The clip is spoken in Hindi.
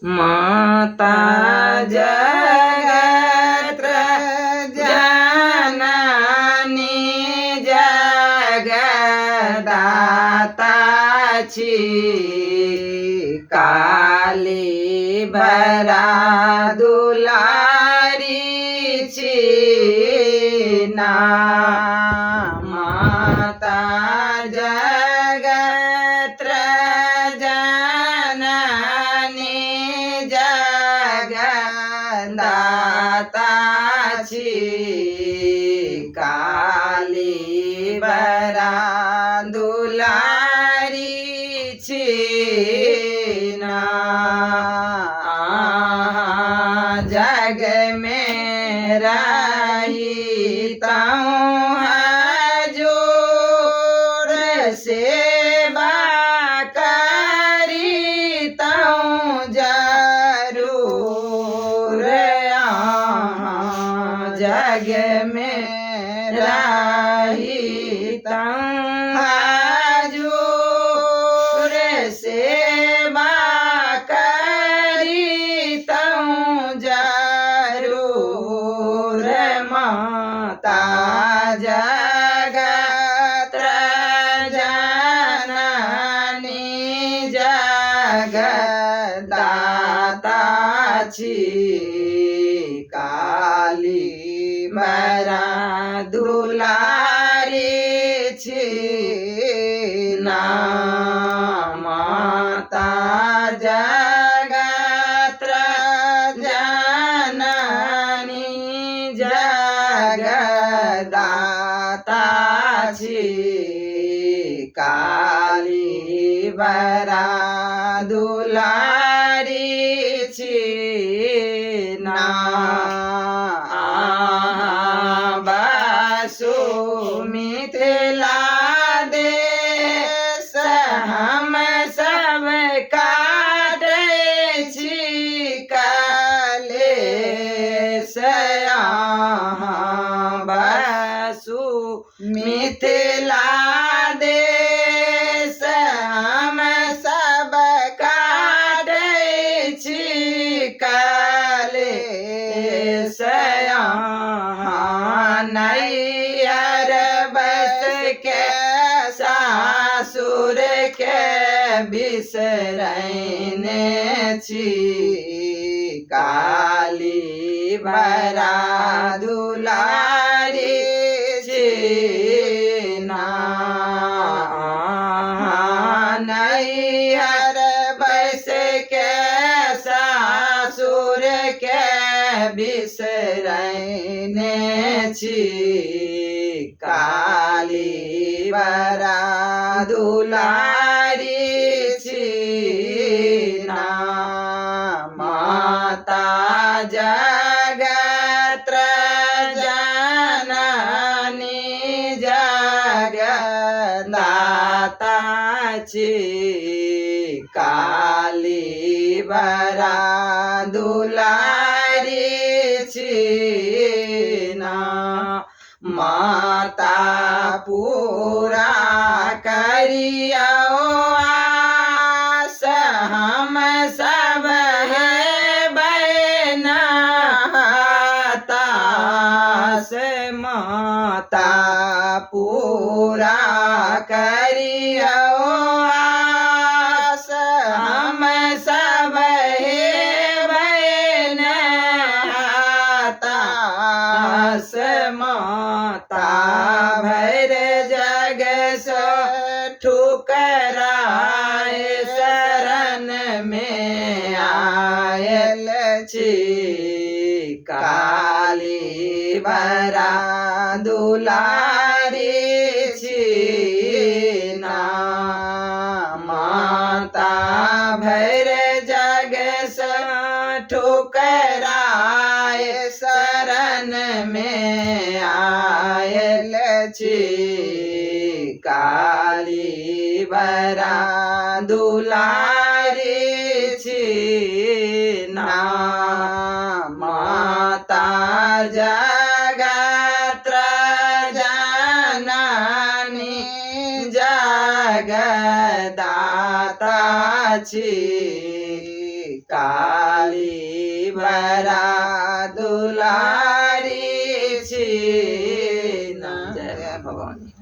माता जगत्र जननी जगदाताची काली भरा दुलारीची ना माता जगत्र जननी जगदाताची काली भरा दुलारीची ना जग में रहीता हूँ हजूर सेवा करीता हूँ जरूर जग में रहीता हूँ हजूर सेवा करीता हूँ जरूर माता जगत्र जननी जगदाताची काली भरा दुलारीची ना माता जगत्र जननी जगदाताची काली भरा दुलारीची ना मिथिला देश हम सब काटैछि कलेश बसु मिथिला देश हम सब काटैछि कलेश नैहर बस के सासुर के बिसरैने छी काली भरा दुलारी छी ना नैहर बस के सासुर के बिसरैने छी काली भरा दुलारी छी ना माता जगत्र जननी जगदाताची काली भरा दुलारी छी ना माता पूरा करियो आस हम सब है बैनातास माता पूरा करियो आस हम सब है बैनातास माता भर जग सो ठुकराए शरण में आयल छी काली भरा दुलारी छी ना माता भर जग सो ठुकराए शरण में आयल छी काली भरा दुलारी छी ना माता जगत्र जननी जगदाताची કાલી ભરા દુલારી છે જય ભવાની